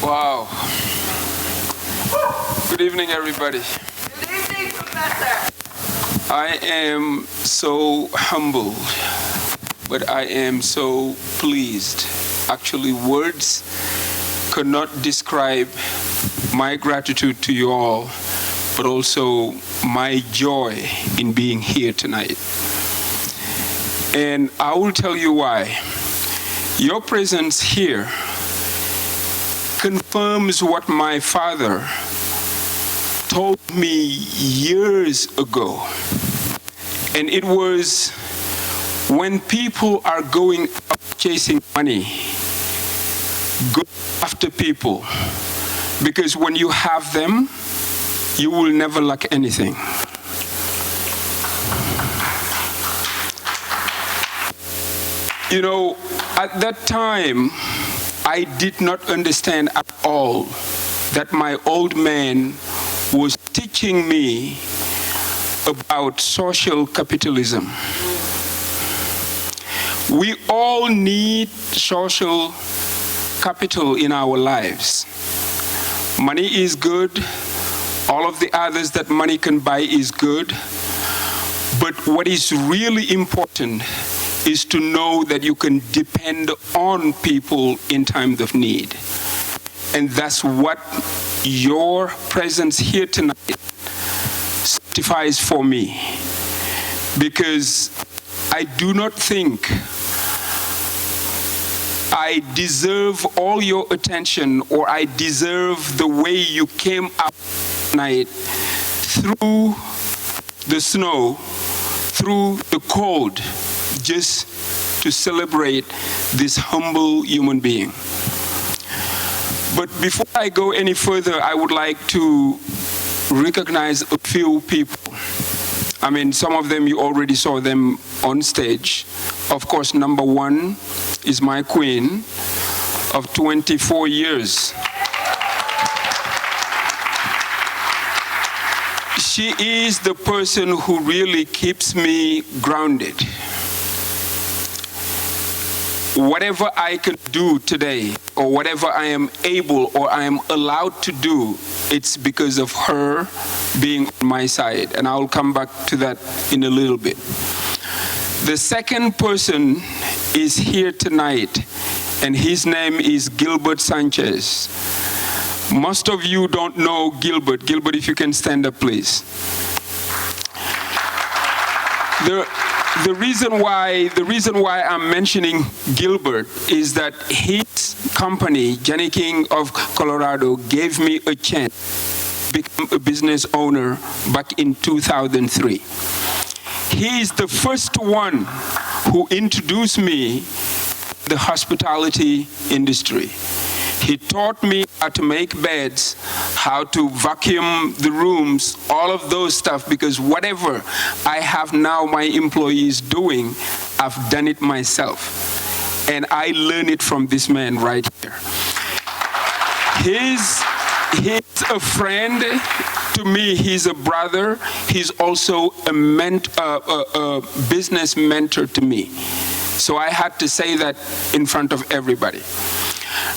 Wow. Good evening, everybody. Good evening, Professor. I am so humbled, but I am so pleased. Actually, words could not describe my gratitude to you all, but also my joy in being here tonight. And I will tell you why. Your presence here confirms what my father told me years ago. And it was, when people are going up chasing money, go after people, because when you have them, you will never lack anything. You know, at that time, I did not understand at all that my old man was teaching me about social capitalism. We all need social capital in our lives. Money is good. All of the others that money can buy is good. But what is really important is to know that you can depend on people in times of need. And that's what your presence here tonight certifies for me. Because I do not think I deserve all your attention, or I deserve the way you came up tonight through the snow, through the cold, just to celebrate this humble human being. But before I go any further, I would like to recognize a few people. I mean, some of them you already saw them on stage. Of course, number one is my queen of 24 years. She is the person who really keeps me grounded. Whatever I can do today, or whatever I am able or I am allowed to do, it's because of her being on my side. And I'll come back to that in a little bit. The second person is here tonight, and his name is Gilbert Sanchez. Most of you don't know Gilbert. Gilbert, if you can stand up, please. The reason why I'm mentioning Gilbert is that his company, Jenny King of Colorado, gave me a chance to become a business owner back in 2003. He is the first one who introduced me to the hospitality industry. He taught me how to make beds, how to vacuum the rooms, all of those stuff, because whatever I have now my employees doing, I've done it myself. And I learned it from this man right here. He's a friend to me. He's a brother. He's also a business mentor to me. So I had to say that in front of everybody.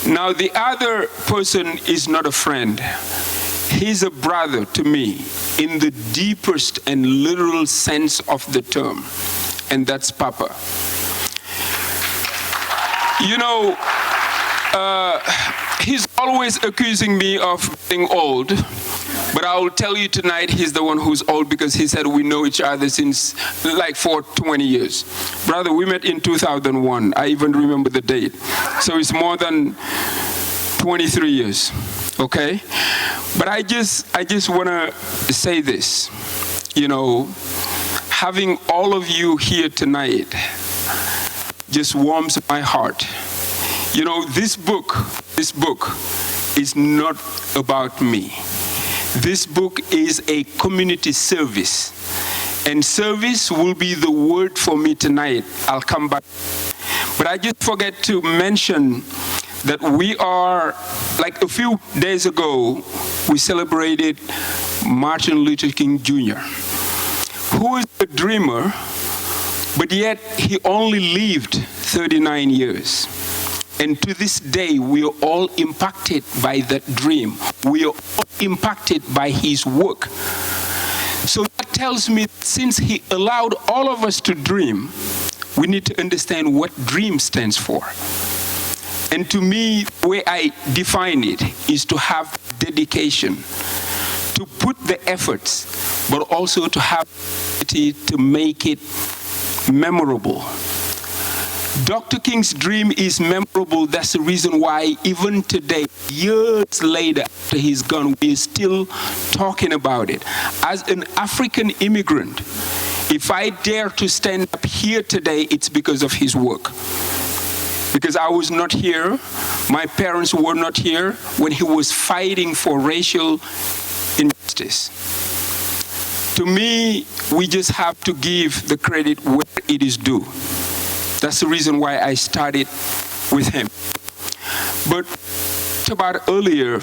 Now, the other person is not a friend. He's a brother to me in the deepest and literal sense of the term, and that's Papa. You know, he's always accusing me of being old, but I will tell you tonight he's the one who's old, because he said we know each other since like for 20 years. Brother, we met in 2001. I even remember the date. So it's more than 23 years, okay? But I just want to say this. You know, having all of you here tonight just warms my heart. You know, this book is not about me. This book is a community service. And service will be the word for me tonight. I'll come back. But I just forget to mention that we are, like a few days ago, we celebrated Martin Luther King Jr., who is a dreamer, but yet he only lived 39 years. And to this day, we are all impacted by that dream. We are all impacted by his work. So that tells me, since he allowed all of us to dream, we need to understand what dream stands for. And to me, the way I define it is to have dedication, to put the efforts, but also to have the ability to make it memorable. Dr. King's dream is memorable. That's the reason why even today, years later after he's gone, we're still talking about it. As an African immigrant, if I dare to stand up here today, it's because of his work. Because I was not here, my parents were not here when he was fighting for racial injustice. To me, we just have to give the credit where it is due. That's the reason why I started with him. But about earlier,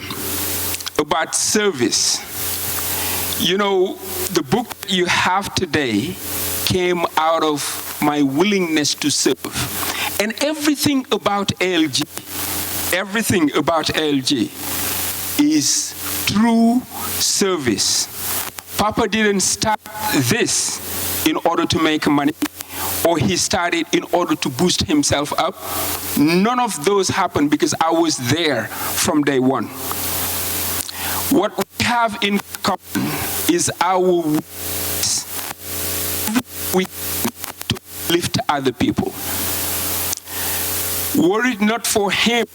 about service. You know, the book you have today came out of my willingness to serve. And everything about ALG is true service. Papa didn't start this in order to make money, or he started in order to boost himself up. None of those happened because I was there from day one. What we have in common is our we to lift other people. Were it not for him,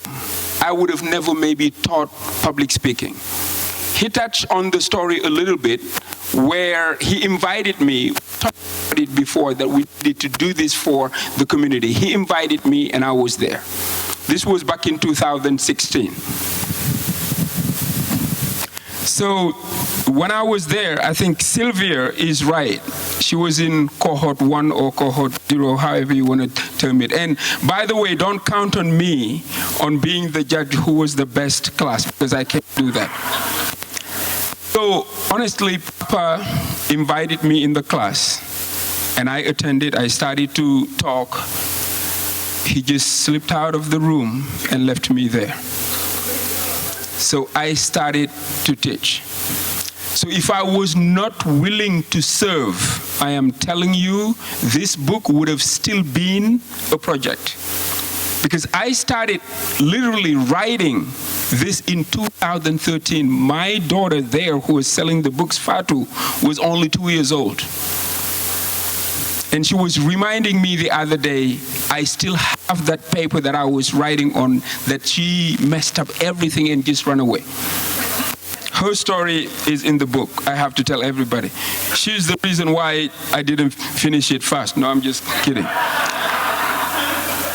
I would have never maybe taught public speaking. He touched on the story a little bit where he invited me, talked about it before, that we needed to do this for the community. He invited me and I was there. This was back in 2016. So when I was there, I think Sylvia is right. She was in cohort 1 or cohort 0, however you want to term it. And by the way, don't count on me on being the judge who was the best class, because I can't do that. So honestly, Papa invited me in the class and I attended. I started to talk. He just slipped out of the room and left me there. So I started to teach. So if I was not willing to serve, I am telling you, this book would have still been a project. Because I started literally writing this in 2013. My daughter there, who was selling the books, Fatu, was only 2 years old. And she was reminding me the other day, I still have that paper that I was writing on, that she messed up everything and just ran away. Her story is in the book. I have to tell everybody. She's the reason why I didn't finish it fast. No, I'm just kidding.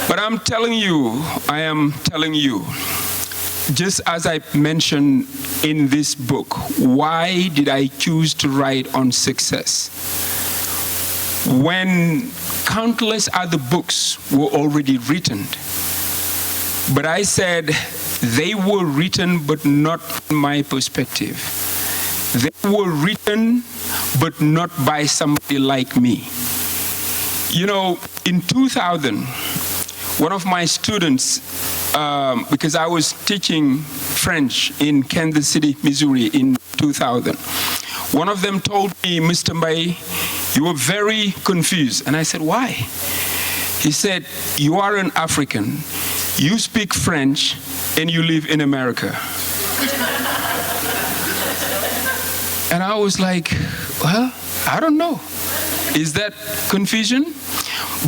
But I'm telling you, I am telling you, just as I mentioned in this book, why did I choose to write on success? When countless other books were already written, but I said they were written but not in my perspective. They were written but not by somebody like me. You know, in 2000, one of my students, because I was teaching French in Kansas City, Missouri in 2000, one of them told me, Mr. Mbaye, you were very confused. And I said, why? He said, you are an African, you speak French, and you live in America. And I was like, well, I don't know. Is that confusion?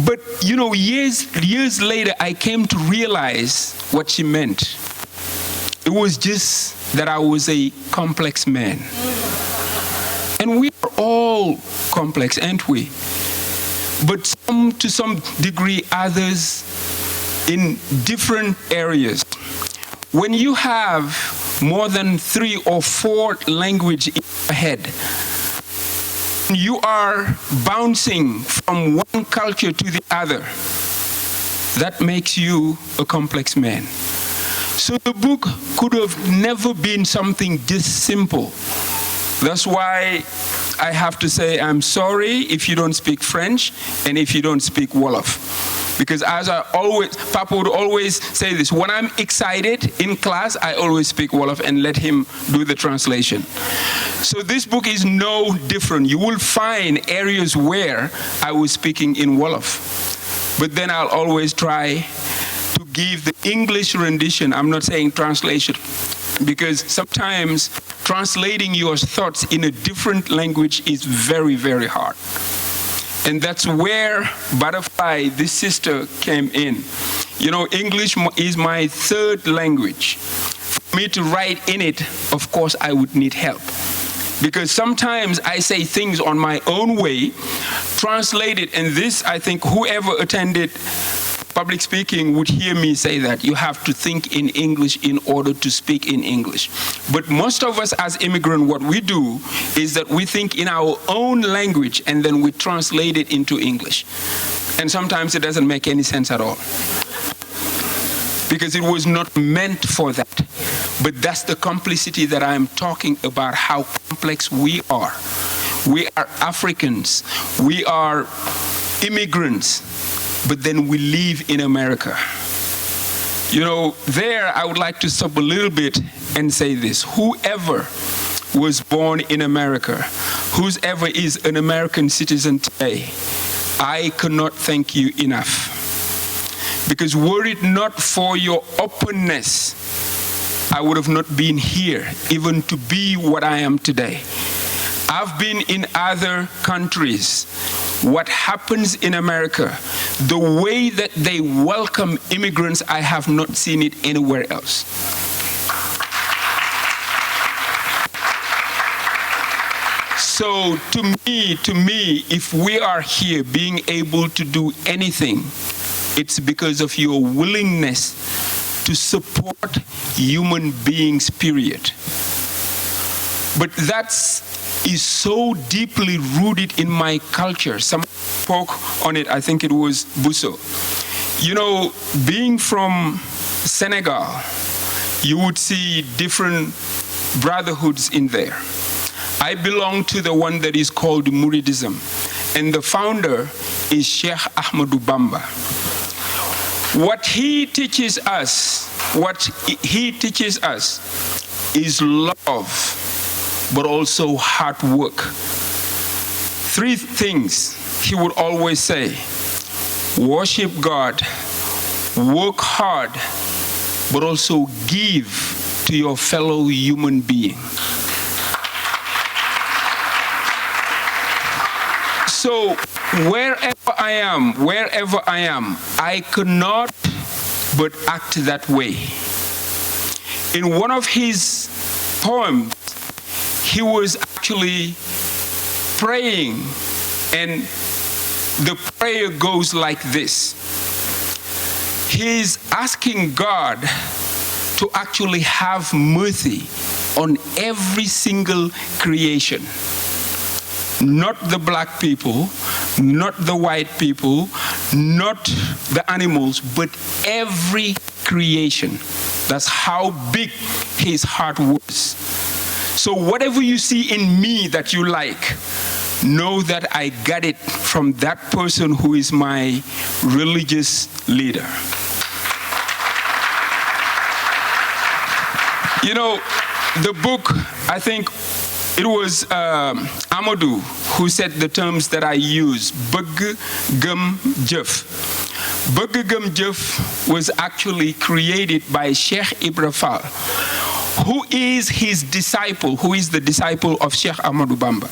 But, you know, years later, I came to realize what she meant. It was just that I was a complex man. And we are all complex, aren't we? But some, to some degree, others in different areas. When you have more than 3 or 4 languages in your head, you are bouncing from one culture to the other, that makes you a complex man. So the book could have never been something this simple. That's why I have to say I'm sorry if you don't speak French and if you don't speak Wolof. Because Papa would always say this, when I'm excited in class, I always speak Wolof and let him do the translation. So this book is no different. You will find areas where I was speaking in Wolof. But then I'll always try to give the English rendition. I'm not saying translation, because sometimes translating your thoughts in a different language is very, very hard. And that's where Butterfly, this sister, came in. You know, English is my third language. For me to write in it, of course, I would need help. Because sometimes I say things on my own way, translate it, and this, I think, whoever attended public speaking would hear me say that. You have to think in English in order to speak in English. But most of us as immigrants, what we do is that we think in our own language and then we translate it into English. And sometimes it doesn't make any sense at all, because it was not meant for that. But that's the complicity that I'm talking about, how complex we are. We are Africans, we are immigrants, but then we live in America. You know, there I would like to stop a little bit and say this. Whoever was born in America, whoever is an American citizen today, I cannot thank you enough. Because were it not for your openness, I would have not been here, even to be what I am today. I've been in other countries. What happens in America, the way that they welcome immigrants, I have not seen it anywhere else. So to me, if we are here being able to do anything, it's because of your willingness to support human beings, period. But that is so deeply rooted in my culture. Some spoke on it, I think it was Busso. You know, being from Senegal, you would see different brotherhoods in there. I belong to the one that is called Mouridism, and the founder is Sheikh Ahmadou Bamba. What he teaches us is love, but also hard work. Three things he would always say: worship God, work hard, but also give to your fellow human being. So wherever I am, I cannot but act that way. In one of his poems, he was actually praying, and the prayer goes like this. He's asking God to actually have mercy on every single creation. Not the black people, not the white people, not the animals, but every creation. That's how big his heart was. So whatever you see in me that you like, know that I got it from that person who is my religious leader. You know, the book, I think it was Amadou who said the terms that I use, Bëgg Gëm Jëf. Bëgg Gëm Jëf was actually created by Sheikh Ibra Fall, who is his disciple, who is the disciple of Sheikh Ahmadou Bamba.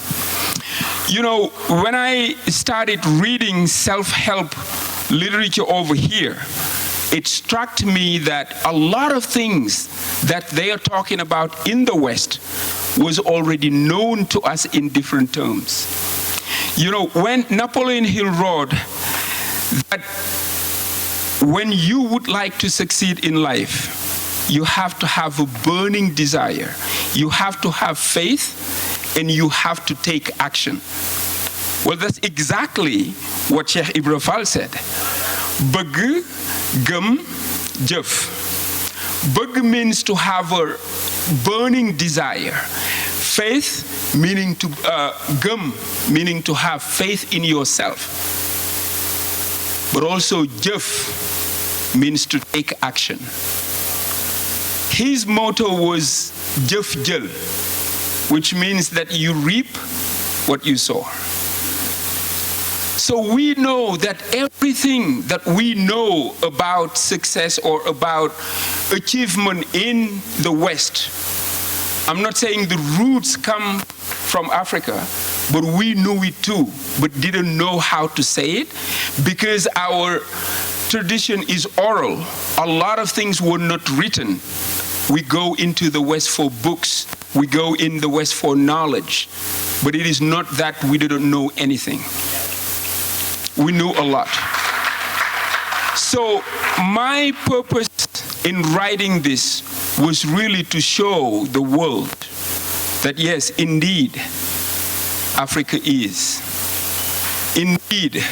You know, when I started reading self-help literature over here, it struck me that a lot of things that they are talking about in the West was already known to us in different terms. You know, when Napoleon Hill wrote that when you would like to succeed in life, you have to have a burning desire, you have to have faith, and you have to take action. Well, that's exactly what Sheikh Ibra Fall said. Bëgg Gëm Jëf. Bëgg means to have a burning desire. Faith meaning to Gëm meaning to have faith in yourself. but also jëf means to take action. His motto was jëf jël, which means that you reap what you sow. So we know that everything that we know about success or about achievement in the West, I'm not saying the roots come from Africa, but we knew it too, but didn't know how to say it because our tradition is oral. A lot of things were not written. We go into the West for books. We go in the West for knowledge. But it is not that we didn't know anything. We knew a lot. So my purpose in writing this was really to show the world that yes, indeed, Africa is. Indeed,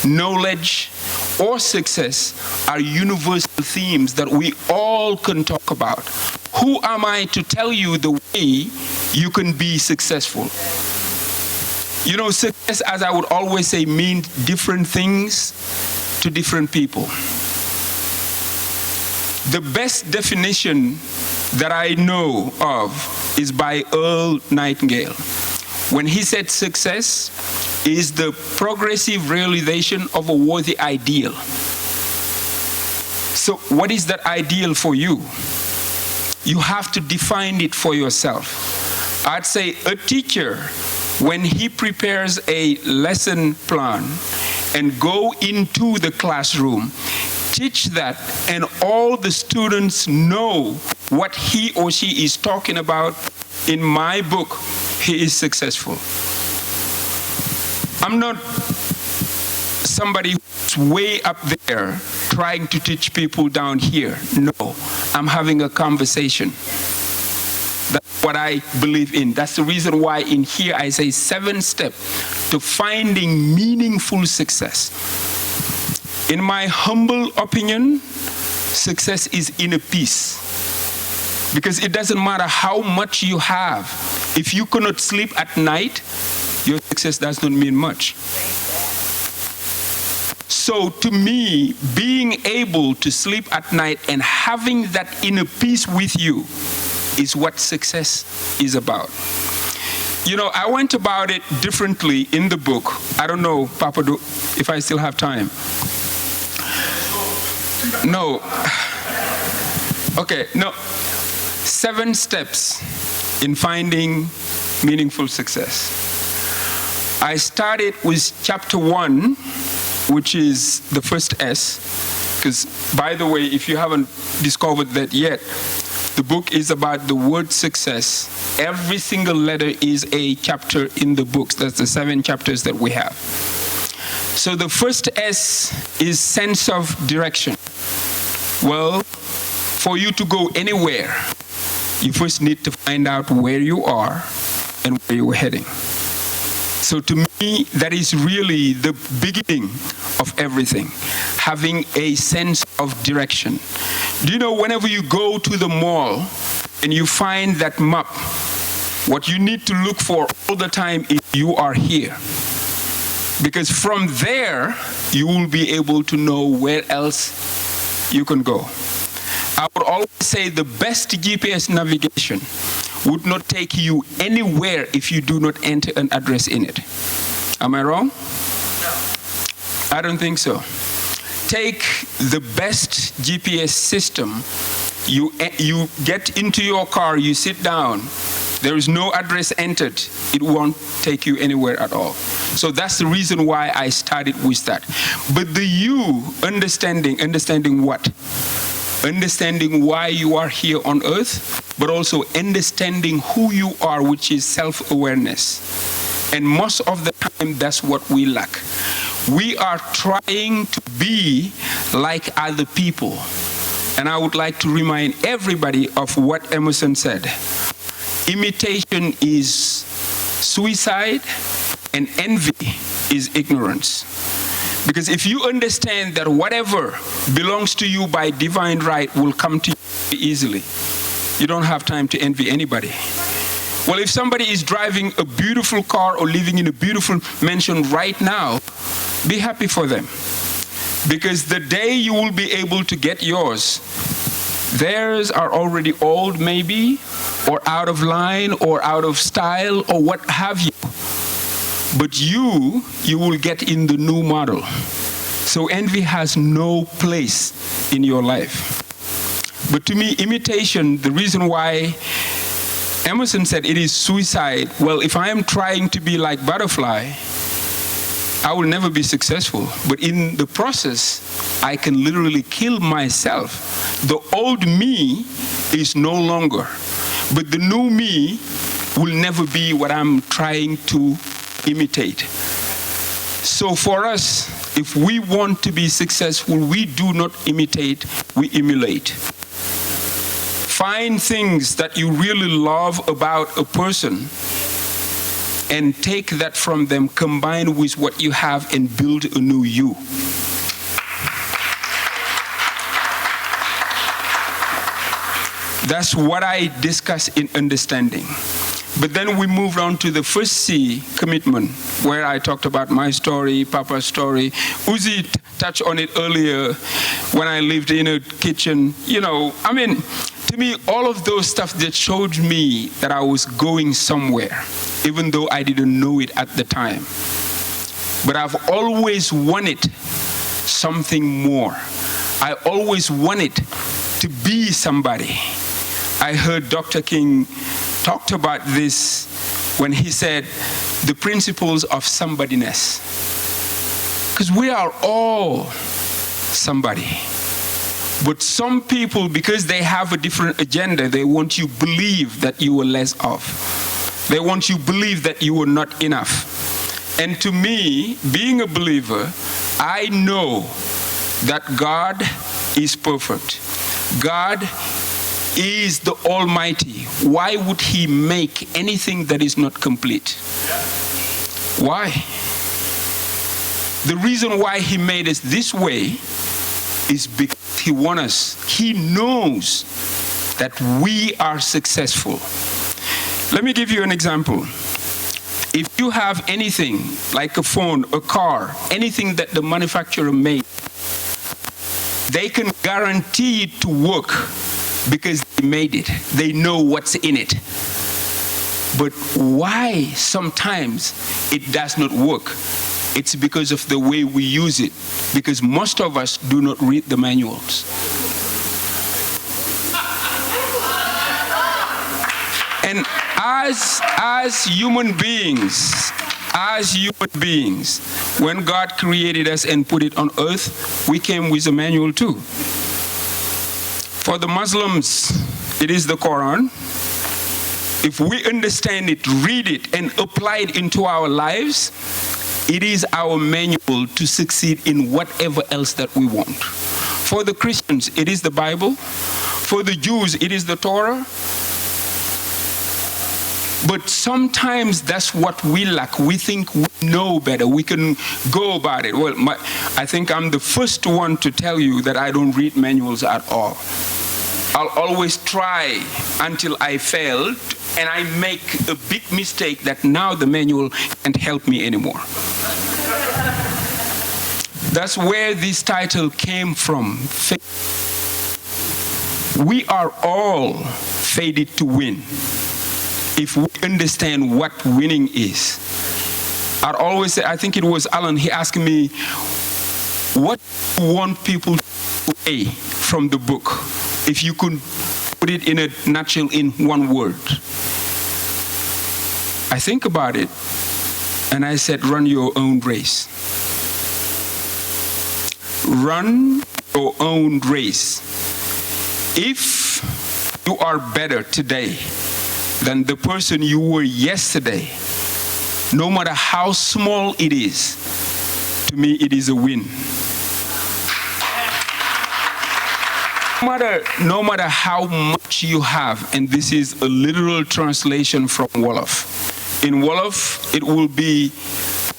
knowledge or success are universal themes that we all can talk about. Who am I to tell you the way you can be successful? You know, success, as I would always say, means different things to different people. The best definition that I know of is by Earl Nightingale. When he said success is the progressive realization of a worthy ideal. So what is that ideal for you? You have to define it for yourself. I'd say a teacher, when he prepares a lesson plan and go into the classroom, teach that, and all the students know what he or she is talking about, in my book, he is successful. I'm not somebody who's way up there trying to teach people down here. No, I'm having a conversation. That's what I believe in. That's the reason why in here I say 7 steps to finding meaningful success. In my humble opinion, success is inner peace. Because it doesn't matter how much you have. If you cannot sleep at night, your success does not mean much. So to me, being able to sleep at night and having that inner peace with you is what success is about. You know, I went about it differently in the book. I don't know, Papa, if I still have time. No. Okay, no. 7 steps in finding meaningful success. I started with chapter 1, which is the first S, because, by the way, if you haven't discovered that yet, the book is about the word success. Every single letter is a chapter in the books. That's the 7 chapters that we have. So the first S is sense of direction. Well, for you to go anywhere, you first need to find out where you are and where you're heading. So to me, that is really the beginning of everything, having a sense of direction. Do you know, whenever you go to the mall and you find that map, what you need to look for all the time is you are here. Because from there, you will be able to know where else you can go. I would always say the best GPS navigation would not take you anywhere if you do not enter an address in it. Am I wrong? No. I don't think so. Take the best GPS system, you get into your car, you sit down, there is no address entered, it won't take you anywhere at all. So that's the reason why I started with that. But the you, understanding what? Understanding why you are here on earth, but also understanding who you are, which is self-awareness. And most of the time, that's what we lack. We are trying to be like other people. And I would like to remind everybody of what Emerson said. Imitation is suicide, and envy is ignorance. Because if you understand that whatever belongs to you by divine right will come to you easily, you don't have time to envy anybody. Well, if somebody is driving a beautiful car or living in a beautiful mansion right now, be happy for them. Because the day you will be able to get yours, theirs are already old maybe, or out of line, or out of style, or what have you. But you will get in the new model. So envy has no place in your life. But to me, imitation, the reason why Emerson said it is suicide, well, if I am trying to be like butterfly, I will never be successful. But in the process, I can literally kill myself. The old me is no longer. But the new me will never be what I'm trying to imitate. So for us, if we want to be successful, we do not imitate, we emulate. Find things that you really love about a person and take that from them, combine with what you have, and build a new you. That's what I discuss in understanding. But then we moved on to the first C, commitment, where I talked about my story, Papa's story. Uzi touched on it earlier when I lived in a kitchen. To me, all of those stuff that showed me that I was going somewhere, even though I didn't know it at the time. But I've always wanted something more. I always wanted to be somebody. I heard Dr. King talked about this when he said the principles of somebodyness. Because we are all somebody. But some people, because they have a different agenda, they want you to believe that you are less of. They want you to believe that you are not enough. And to me, being a believer, I know that God is perfect. God is the Almighty. Why would He make anything that is not complete? Why? The reason why He made us this way is because He wants us. He knows that we are successful. Let me give you an example. If you have anything like a phone, a car, anything that the manufacturer made, they can guarantee it to work because they made it. They know what's in it. But why sometimes it does not work? It's because of the way we use it. Because most of us do not read the manuals. And as human beings, when God created us and put it on earth, we came with a manual too. For the Muslims, it is the Quran. If we understand it, read it, and apply it into our lives, it is our manual to succeed in whatever else that we want. For the Christians, it is the Bible. For the Jews, it is the Torah. But sometimes that's what we lack. We think we know better. We can go about it. Well, I think I'm the first one to tell you that I don't read manuals at all. I'll always try until I fail, and I make a big mistake that now the manual can't help me anymore. That's where this title came from. We are all fated to win if we understand what winning is. I'd always say, I think it was Alan, he asked me, what do you want people to say from the book? If you could put it in a nutshell in one word. I think about it, and I said, run your own race. Run your own race. If you are better today than the person you were yesterday, no matter how small it is, to me it is a win. No matter how much you have, and this is a literal translation from Wolof. In Wolof, it will be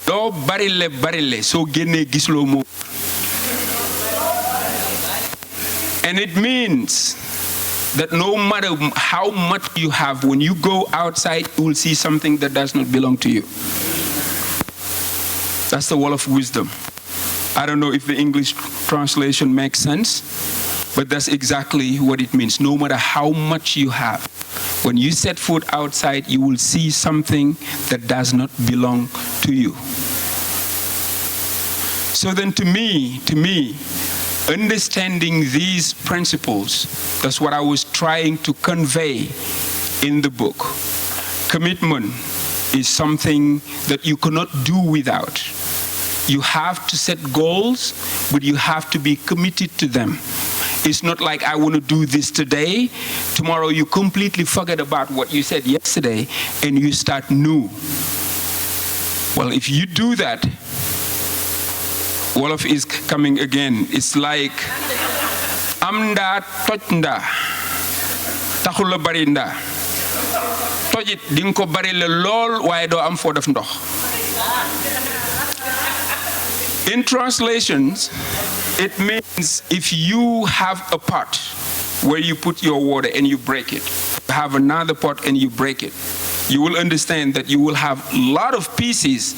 do barile so gene gislo mo. And it means that no matter how much you have, when you go outside, you will see something that does not belong to you. That's the wall of wisdom. I don't know if the English translation makes sense, but that's exactly what it means. No matter how much you have, when you set foot outside, you will see something that does not belong to you. So then to me, understanding these principles, that's what I was trying to convey in the book. Commitment is something that you cannot do without. You have to set goals, but you have to be committed to them. It's not like I want to do this today. Tomorrow you completely forget about what you said yesterday and you start new. Well, if you do that, Wolof is coming again. It's like amda tojnda taxula barinda tojit ding ko bari le lol waye do am fo def ndox. In translations, it means if you have a pot where you put your water and you break it, you have another pot and you break it, you will understand that you will have a lot of pieces,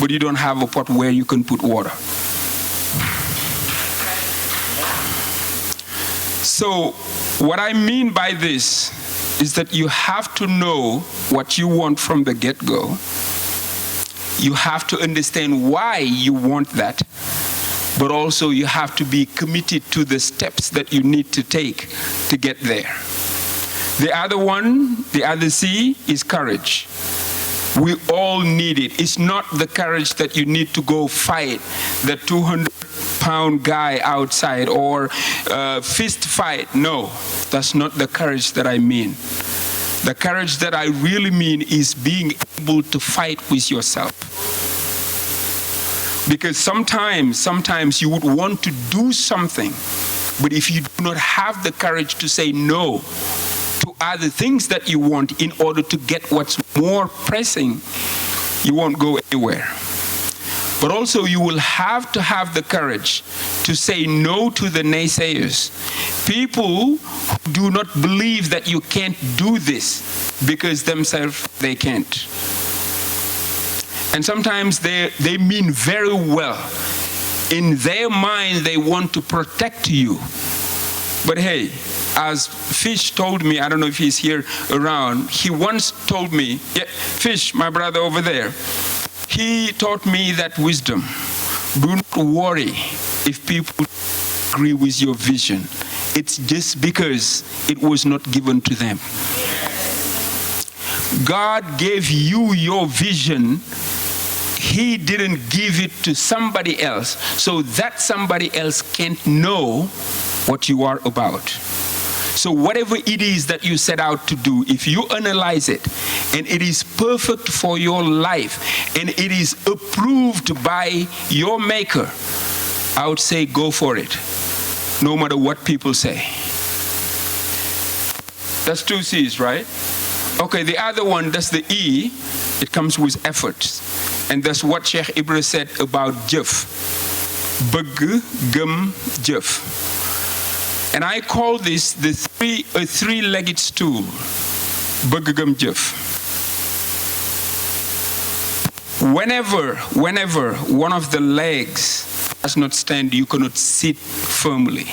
but you don't have a pot where you can put water. So what I mean by this is that you have to know what you want from the get-go. You have to understand why you want that, but also you have to be committed to the steps that you need to take to get there. The other C is courage. We all need it. It's not the courage that you need to go fight the 200-pound guy outside or fist fight. No, that's not the courage that I mean. The courage that I really mean is being able to fight with yourself. Because sometimes you would want to do something, but if you do not have the courage to say no to other things that you want in order to get what's more pressing, you won't go anywhere. But also you will have to have the courage to say no to the naysayers. People who do not believe that you can't do this because themselves they can't. And sometimes they mean very well. In their mind they want to protect you. But hey, as Fish told me, I don't know if he's here around, he once told me, yeah, Fish, my brother over there, he taught me that wisdom. Do not worry if people agree with your vision. It's just because it was not given to them. God gave you your vision. He didn't give it to somebody else, so that somebody else can't know what you are about. So whatever it is that you set out to do, if you analyze it and it is perfect for your life and it is approved by your maker, I would say go for it, no matter what people say. That's 2 C's, right? Okay, the other one, that's the E. It comes with effort. And that's what Sheikh Ibra said about jëf. Bëgg, gëm, jëf. And I call this a three-legged stool. Bëgg, gëm, jëf. Whenever one of the legs does not stand, you cannot sit firmly.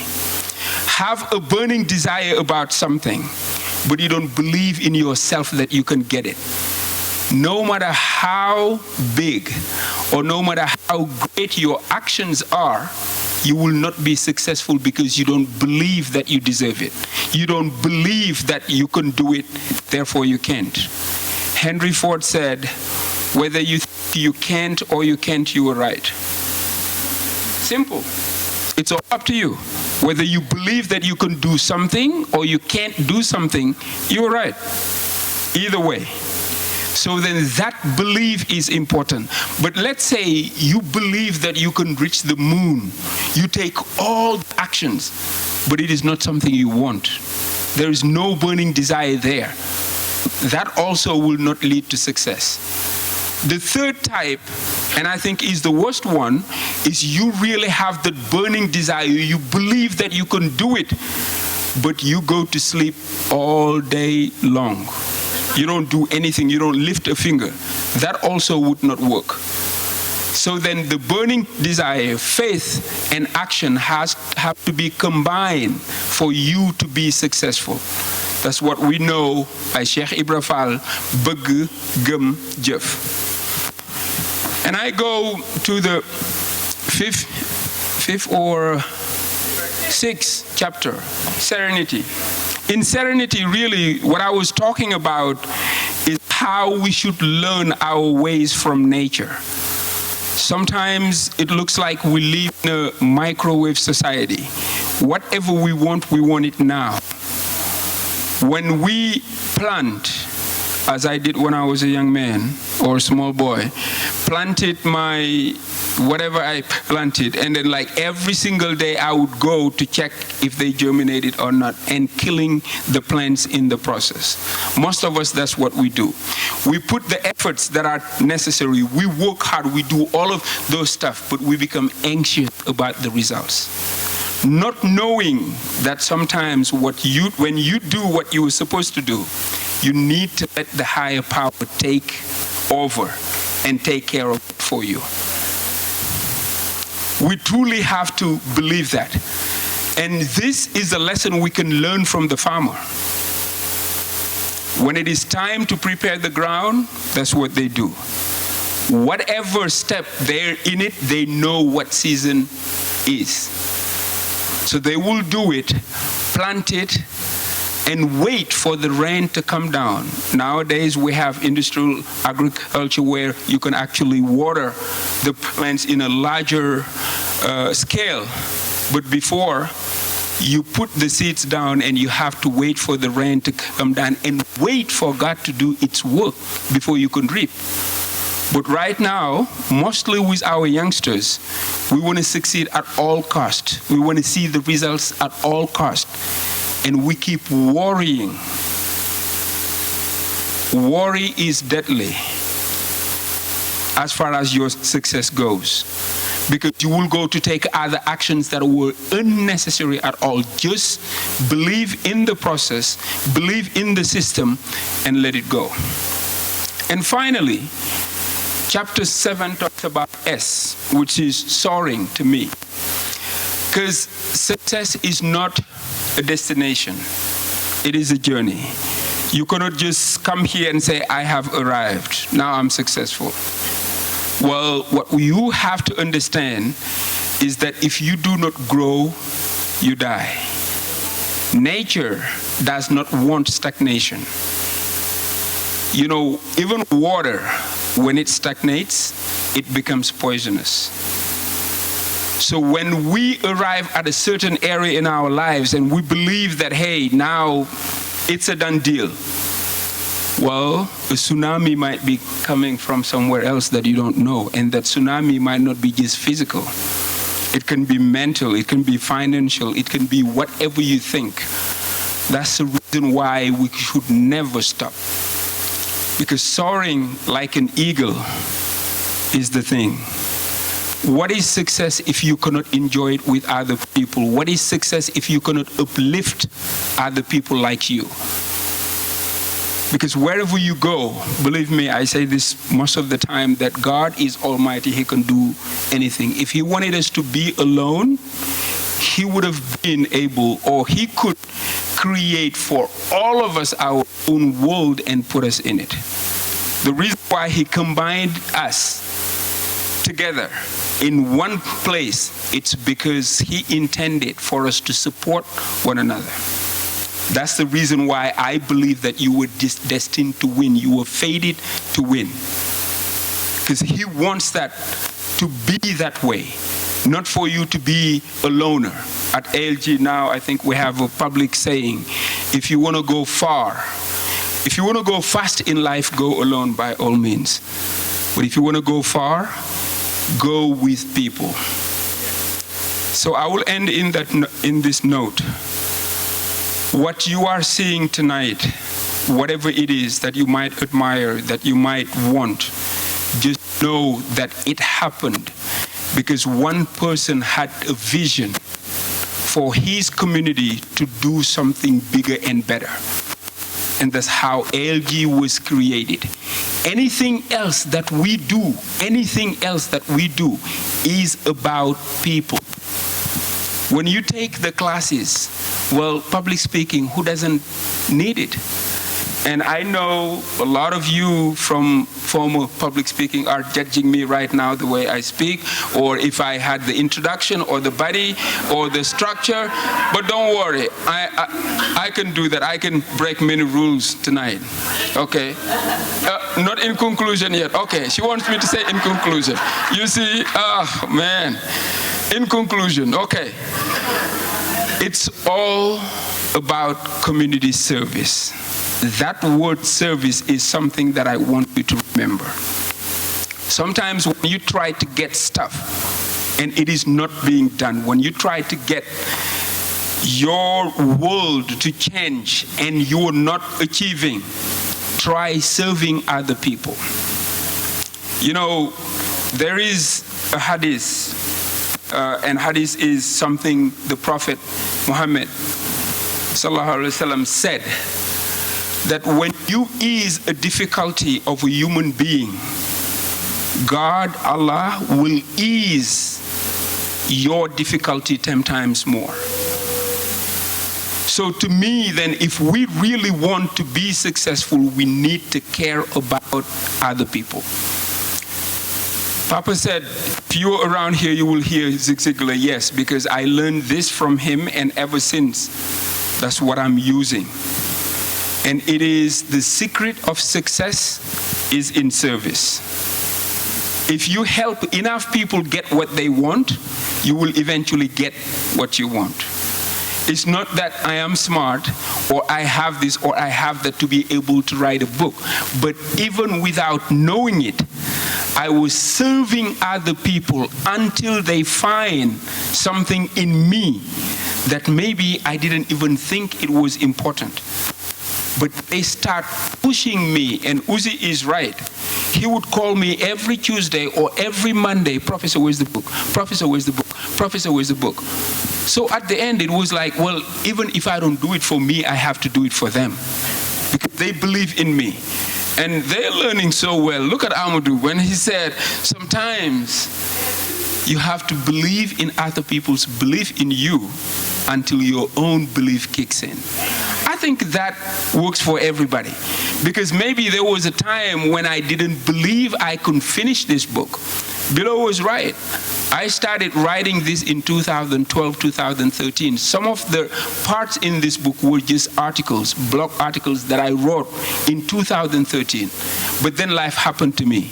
Have a burning desire about something, but you don't believe in yourself that you can get it. No matter how big or no matter how great your actions are, you will not be successful because you don't believe that you deserve it. You don't believe that you can do it, therefore you can't. Henry Ford said, whether you think you can't or you can't, you are right. Simple. It's all up to you. Whether you believe that you can do something or you can't do something, you're right. Either way. So then that belief is important. But let's say you believe that you can reach the moon. You take all the actions, but it is not something you want. There is no burning desire there. That also will not lead to success. The third type, and I think is the worst one, is you really have that burning desire. You believe that you can do it, but you go to sleep all day long. You don't do anything. You don't lift a finger. That also would not work. So then the burning desire, faith, and action have to be combined for you to be successful. That's what we know by Cheikh Ibra Fall, bëgg, gëm, jëf. And I go to the fifth or sixth chapter, serenity. In serenity, really, what I was talking about is how we should learn our ways from nature. Sometimes it looks like we live in a microwave society. Whatever we want it now. When we plant, as I did when I was a young man or a small boy, planted my whatever I planted, and then like every single day I would go to check if they germinated or not, and killing the plants in the process. Most of us, that's what we do. We put the efforts that are necessary, we work hard, we do all of those stuff, but we become anxious about the results. Not knowing that sometimes when you do what you were supposed to do, you need to let the higher power take over and take care of it for you. We truly have to believe that. And this is a lesson we can learn from the farmer. When it is time to prepare the ground, that's what they do. Whatever step they're in it, they know what season is. So they will do it, plant it, and wait for the rain to come down. Nowadays, we have industrial agriculture where you can actually water the plants in a larger scale. But before, you put the seeds down and you have to wait for the rain to come down and wait for God to do its work before you can reap. But right now, mostly with our youngsters, we want to succeed at all cost. We want to see the results at all cost. And we keep worrying. Worry is deadly as far as your success goes. Because you will go to take other actions that were unnecessary at all. Just believe in the process, believe in the system, and let it go. And finally, chapter 7 talks about S, which is soaring to me. Because success is not a destination. It is a journey. You cannot just come here and say, I have arrived. Now I'm successful. Well, what you have to understand is that if you do not grow, you die. Nature does not want stagnation. You know, even water, when it stagnates, it becomes poisonous. So when we arrive at a certain area in our lives and we believe that, hey, now it's a done deal, well, a tsunami might be coming from somewhere else that you don't know, and that tsunami might not be just physical. It can be mental, it can be financial, it can be whatever you think. That's the reason why we should never stop. Because soaring like an eagle is the thing. What is success if you cannot enjoy it with other people? What is success if you cannot uplift other people like you? Because wherever you go, believe me, I say this most of the time, that God is almighty, He can do anything. If He wanted us to be alone, He would have been able, or He could create for all of us our own world and put us in it. The reason why He combined us together in one place, it's because He intended for us to support one another. That's the reason why I believe that you were destined to win. You were fated to win. Because He wants that to be that way, not for you to be a loner. At ALG now, I think we have a public saying, if you want to go far, if you want to go fast in life, go alone by all means. But if you want to go far, go with people. So I will end in this note. What you are seeing tonight, whatever it is that you might admire, that you might want, just know that it happened because one person had a vision for his community to do something bigger and better. And that's how ALG was created. Anything else that we do is about people. When you take the classes, well, public speaking, who doesn't need it? And I know a lot of you from former public speaking are judging me right now the way I speak, or if I had the introduction or the body or the structure. But don't worry, I can do that. I can break many rules tonight. Okay? Not in conclusion yet. Okay, she wants me to say in conclusion. You see, oh man. In conclusion, okay. It's all about community service. That word service is something that I want you to remember. Sometimes when you try to get stuff and it is not being done, when you try to get your world to change and you are not achieving, try serving other people. You know, there is a hadith, and hadith is something the Prophet Muhammad sallallahu alaihi wasallam said, that when you ease a difficulty of a human being, God, Allah, will ease your difficulty 10 times more. So to me, then, if we really want to be successful, we need to care about other people. Papa said, if you're around here, you will hear Zig Ziglar. Yes, because I learned this from him, and ever since, that's what I'm using. And it is the secret of success is in service. If you help enough people get what they want, you will eventually get what you want. It's not that I am smart or I have this or I have that to be able to write a book. But even without knowing it, I was serving other people until they find something in me that maybe I didn't even think it was important. But they start pushing me, and Uzi is right. He would call me every Tuesday or every Monday, Professor, where's the book? Professor, where's the book? Professor, where's the book? So at the end, it was like, well, even if I don't do it for me, I have to do it for them. Because they believe in me. And they're learning so well. Look at Amadou when he said, sometimes you have to believe in other people's belief in you until your own belief kicks in. I think that works for everybody. Because maybe there was a time when I didn't believe I could finish this book. Bilo was right. I started writing this in 2012, 2013. Some of the parts in this book were just articles, blog articles that I wrote in 2013. But then life happened to me,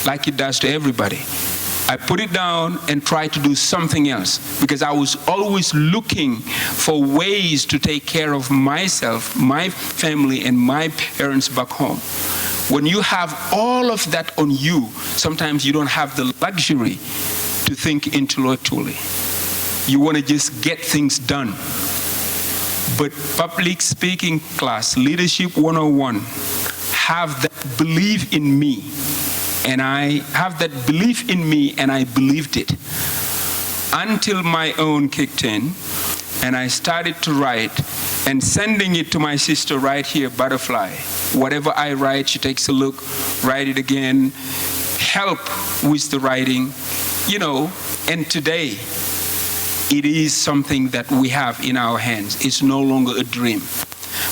like it does to everybody. I put it down and tried to do something else because I was always looking for ways to take care of myself, my family, and my parents back home. When you have all of that on you, sometimes you don't have the luxury to think intellectually. You want to just get things done. But public speaking class, Leadership 101, have that belief in me. And I have that belief in me, and I believed it until my own kicked in, and I started to write and sending it to my sister right here, Butterfly. Whatever I write, she takes a look, write it again, help with the writing, you know. And today, it is something that we have in our hands. It's no longer a dream.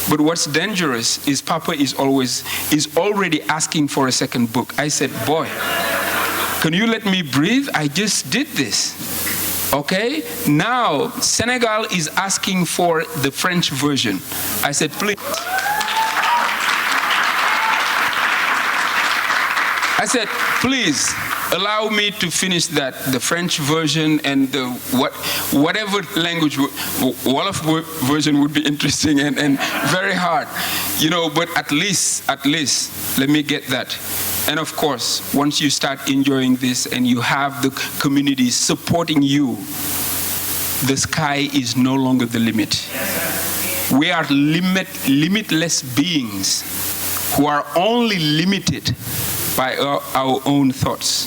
But what's dangerous is Papa is already asking for a second book. I said, boy, can you let me breathe? I just did this. Okay? Now, Senegal is asking for the French version. I said, please. I said, please allow me to finish that, the French version and the whatever language, Wolof version would be interesting and very hard, you know, but at least, let me get that. And of course, once you start enjoying this and you have the community supporting you, the sky is no longer the limit. We are limitless beings who are only limited by our own thoughts,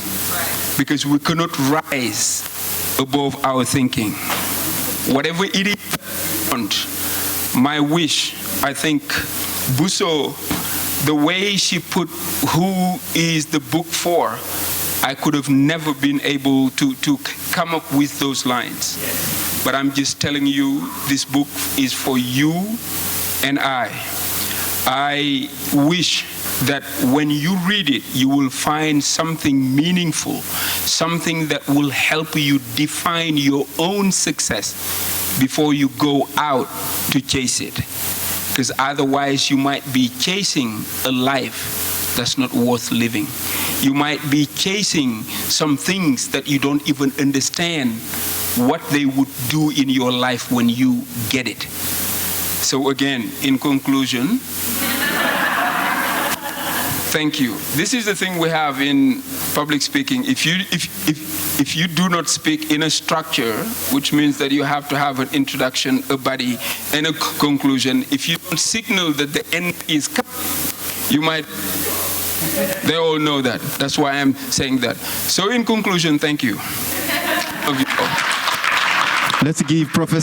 because we cannot rise above our thinking. Whatever it is, my wish, I think Buso, the way she put who is the book for, I could have never been able to come up with those lines. But I'm just telling you, this book is for you and I. I wish that when you read it, you will find something meaningful, something that will help you define your own success before you go out to chase it. Because otherwise you might be chasing a life that's not worth living. You might be chasing some things that you don't even understand what they would do in your life when you get it. So again, in conclusion, thank you. This is the thing we have in public speaking. If you do not speak in a structure, which means that you have to have an introduction, a body, and a conclusion, if you don't signal that the end is coming, you might, they all know that. That's why I'm saying that. So in conclusion, thank you. Love you all. Let's give Professor